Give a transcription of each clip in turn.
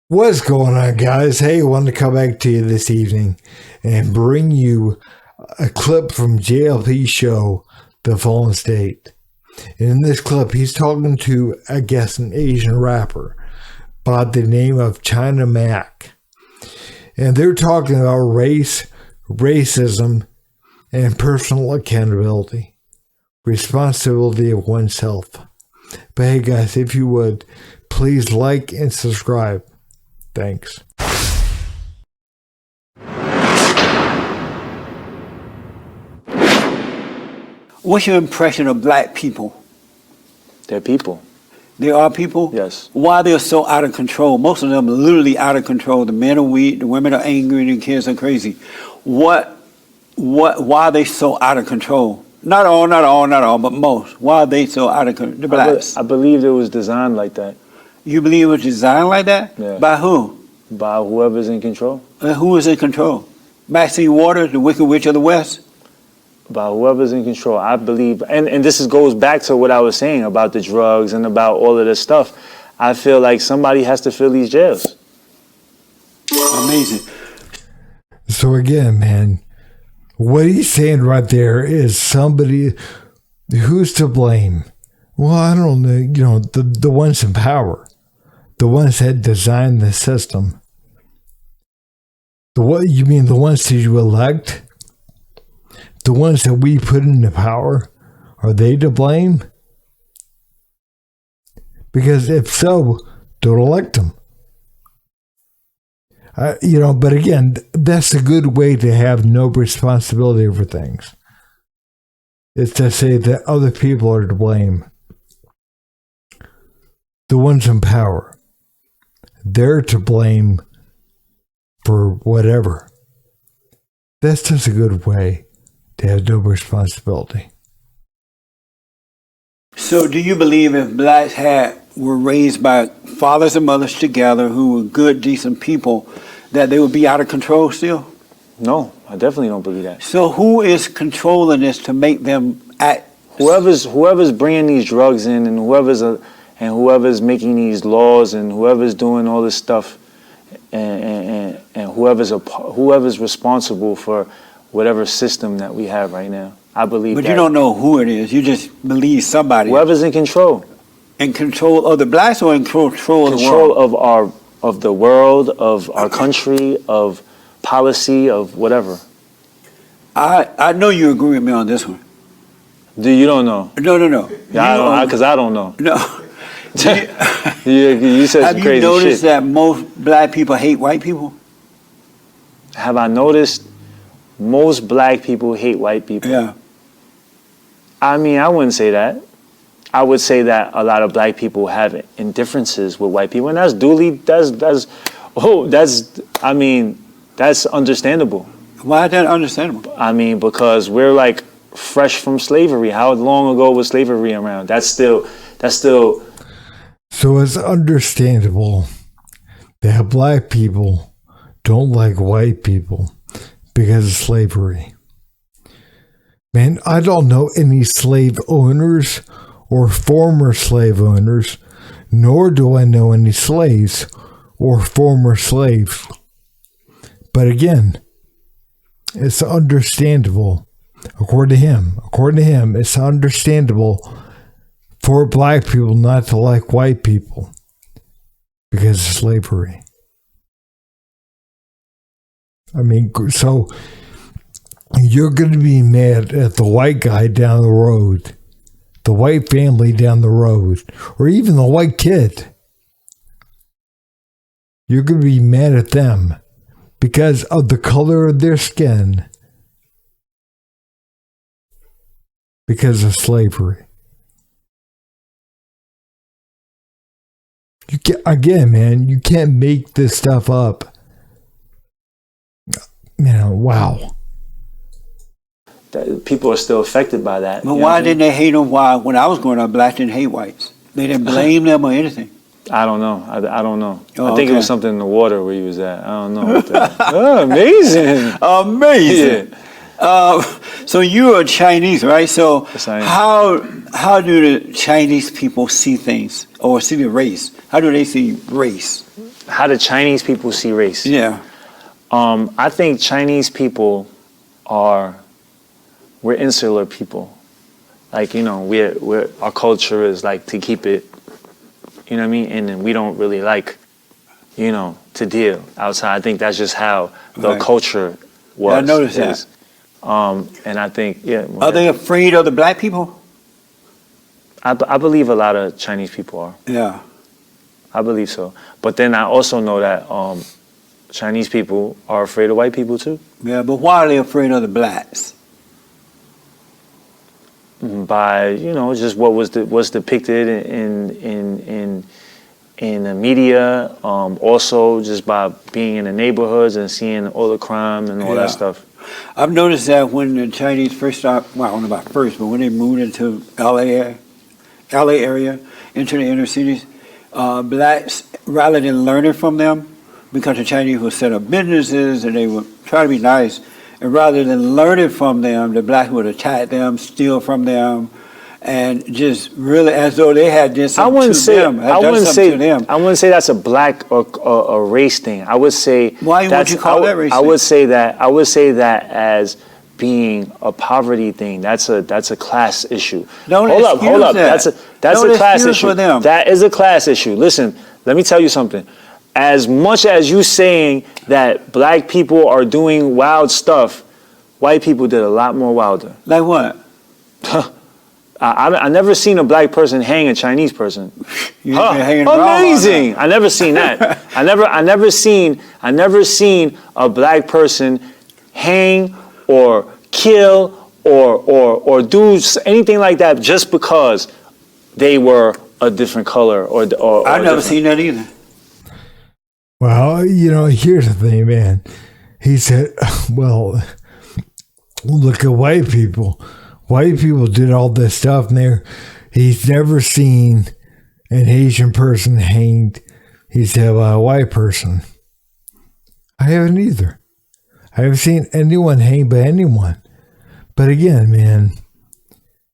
What's going on, guys? Hey, I wanted to come back to you this evening and bring you a clip from JLP show, The Fallen State. And in this clip, he's talking to, I guess, an Asian rapper by the name of China Mac. And they're talking about race, racism, and personal accountability, responsibility of oneself. But hey, guys, if you would, please like and subscribe. Thanks. What's your impression of black people? They're people. They are people? Yes. Why they're so out of control? Most of them are literally out of control. The men are weak, the women are angry, the kids are crazy. Why are they so out of control? Not all, but most. Why are they so out of control? The blacks. I believe it was designed like that. You believe it was designed like that? Yeah. By who? By whoever's in control. Who is in control? Maxine Waters, the Wicked Witch of the West? By whoever's in control. I believe, and this goes back to what I was saying about the drugs and about all of this stuff. I feel like somebody has to fill these jails. Amazing. So again, man, what he's saying right there is somebody who's to blame. Well, I don't know, the ones in power, the ones that designed the system. You mean the ones that you elect? The ones that we put into power, are they to blame? Because if so, don't elect them. But again, that's a good way to have no responsibility for things. It's to say that other people are to blame. The ones in power, they're to blame for whatever. That's just a good way to have no responsibility. So do you believe if blacks were raised by fathers and mothers together who were good, decent people, that they would be out of control still? No, I definitely don't believe that. So who is controlling this to make them act? Whoever's bringing these drugs in, and whoever's making these laws, and whoever's doing all this stuff, and whoever's responsible for whatever system that we have right now. I believe But that. you don't know who it is. You just believe somebody. Whoever's in control. In control of the blacks or in control of the world? Control of the world, of our country, of policy, of whatever. I know you agree with me on this one. You don't know? No. Yeah, because I don't know. No. You said Have some crazy you noticed shit. that most black people hate white people? Have I noticed most black people hate white people? Yeah. I mean, I wouldn't say that. I would say that a lot of black people have indifferences with white people, and that's understandable. Why is that understandable? I mean, because we're like fresh from slavery. How long ago was slavery around? That's still. So it's understandable that black people don't like white people because of slavery. Man, I don't know any slave owners or former slave owners, nor do I know any slaves or former slaves. But again, it's understandable, according to him, it's understandable for black people not to like white people because of slavery. I mean, so you're going to be mad at the white guy down the road, the white family down the road, or even the white kid. You're going to be mad at them because of the color of their skin, because of slavery. You can't make this stuff up. Wow. People are still affected by that. But why didn't they hate them? Why, when I was growing up, blacks didn't hate whites. They didn't blame them or anything. I don't know. I don't know. Oh, I think it was something in the water where he was at. I don't know. Oh, amazing. Amazing. Yeah. So you are Chinese, right? So Yes, I am. how do the Chinese people see things or see the race? How do they see race? how do Chinese people see race? Yeah. I think Chinese people we're insular people. Like, you know, we're our culture is like to keep it, you know what I mean? And then we don't really like, you know, to deal outside. I think that's just how the Right. culture was. I noticed that. is. And I think, yeah. Are they afraid of the black people? I believe a lot of Chinese people are. Yeah. I believe so. But then I also know that Chinese people are afraid of white people too. Yeah, but why are they afraid of the blacks? By, you know, just what's depicted in the media, also just by being in the neighborhoods and seeing all the crime and all Yeah. that stuff. I've noticed that when the Chinese first started, well, I don't know about first, but when they moved into LA area, into the inner cities, blacks, rather than learning from them, because the Chinese would set up businesses and they would try to be nice, and rather than learning from them, the blacks would attack them, steal from them, and just really as though they had done I something wouldn't to say them. I wouldn't say that's a black or a race thing. I would say Why would you call that race I thing? would say that as being a poverty thing. That's a class issue. Don't hold excuse up. that. That's Don't a class excuse issue. for them. That is a class issue. Listen, let me tell you something. As much as you saying that black people are doing wild stuff, white people did a lot more wilder. Like what? I never seen a black person hang a Chinese person. You ain't been hanging around all Amazing! I never seen that. I never seen a black person hang or kill or do anything like that just because they were a different color or I've never different. seen that either. Well, you know, here's the thing, man. He said, well, look at white people. White people did all this stuff, and he's never seen an Asian person hanged, he said, by a white person. I haven't either. I haven't seen anyone hanged by anyone. But again, man,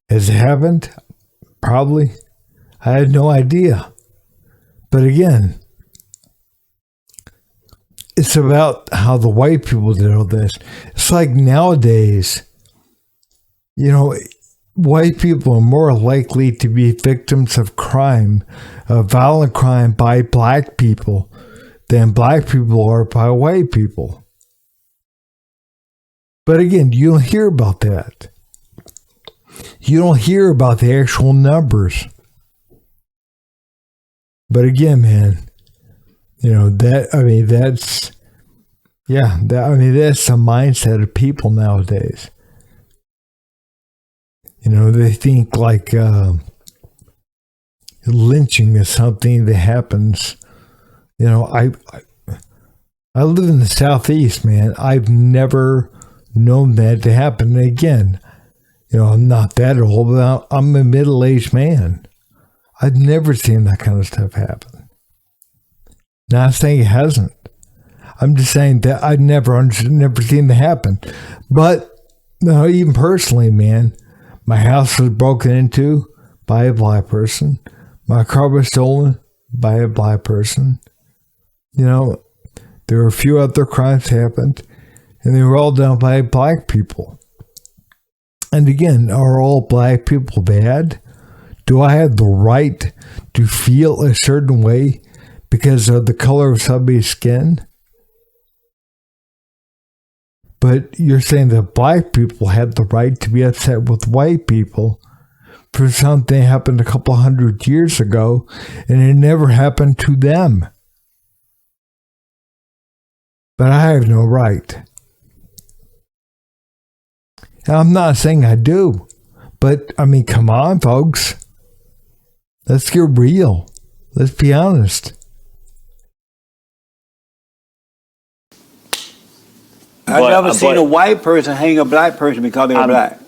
has it happened? Probably. I had no idea. But again, it's about how the white people did all this. It's like nowadays, you know, white people are more likely to be victims of crime, of violent crime by black people than black people are by white people. But again, you don't hear about that. You don't hear about the actual numbers. But again, man, you know, that's the mindset of people nowadays. You know, they think like lynching is something that happens. You know, I live in the Southeast, man. I've never known that to happen. And again, you know, I'm not that old, but I'm a middle-aged man. I've never seen that kind of stuff happen. Not saying it hasn't. I'm just saying that I've never seen it happen. But, you know, even personally, man, my house was broken into by a black person. My car was stolen by a black person. You know, there were a few other crimes happened, and they were all done by black people. And again, are all black people bad? Do I have the right to feel a certain way because of the color of somebody's skin? But you're saying that black people had the right to be upset with white people for something that happened a couple 100 years ago, and it never happened to them. But I have no right. And I'm not saying I do, but I mean, come on, folks. Let's get real. Let's be honest. I've never seen a white person hang a black person because they were black.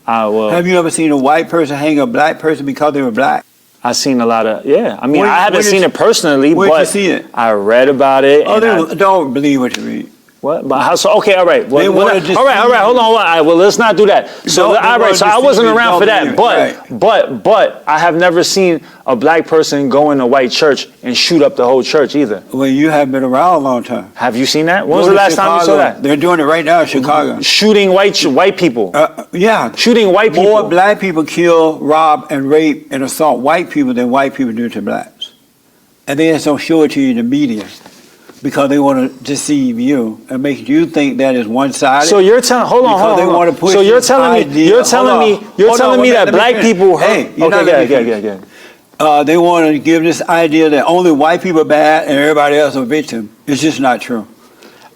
Well, Have you ever seen a white person hang a black person because they were black? I've seen a lot of, yeah. I mean, Where- I haven't where did seen you- it personally, where'd you but see it? I read about it. Oh, and they don't believe what you read. What? But how so? Okay, all right. They wanna just- all right. Hold on. All right, well, let's not do that. So, Don't- they all right. wanna So just I wasn't see around you for don't that. believe it. But I have never seen a black person go in a white church and shoot up the whole church either. Well, you haven't been around a long time. Have you seen that? When was Go the to last time you saw Chicago. that? They're doing it right now in Chicago. Shooting white people. Yeah. Shooting white people. More black people kill, rob, and rape and assault white people than white people do to blacks. And they just don't show it to you in the media because they want to deceive you and make you think that is one-sided. So you're telling, hold on. So you're telling me that black people. Hey, you're not okay, letting me yeah. finish. They want to give this idea that only white people are bad and everybody else are victim. It's just not true.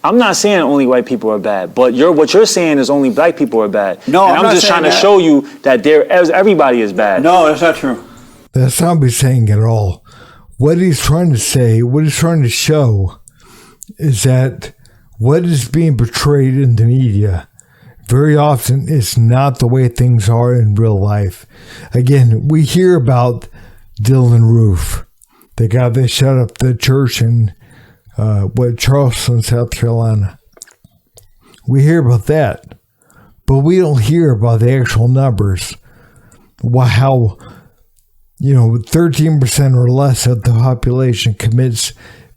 I'm not saying only white people are bad, but what you're saying is only black people are bad. No, and I'm I'm not just trying to saying that. show you that everybody is bad. No, that's not true. That's not what he's saying at all. What he's trying to say, what he's trying to show is that what is being portrayed in the media very often is not the way things are in real life. Again, we hear about Dylan Roof, the guy that shut up the church in Charleston, South Carolina. We hear about that, but we don't hear about the actual numbers. How 13% or less of the population commits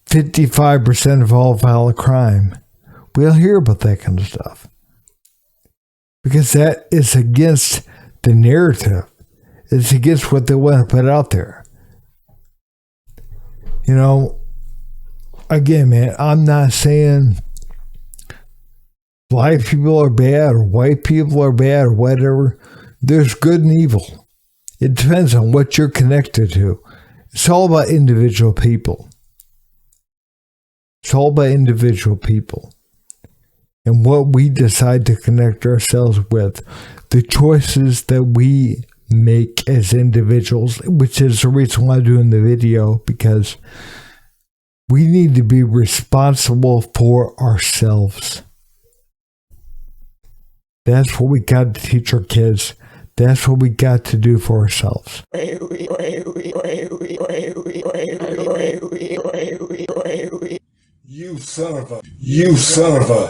55% of all violent crime. We don't hear about that kind of stuff because that is against the narrative. It's against what they want to put out there. Again, man, I'm not saying black people are bad or white people are bad or whatever. There's good and evil. It depends on what you're connected to. It's all about individual people. It's all about individual people and what we decide to connect ourselves with, the choices that we make as individuals, which is the reason why I'm doing the video, because we need to be responsible for ourselves. That's what we got to teach our kids. That's what we got to do for ourselves. You son of a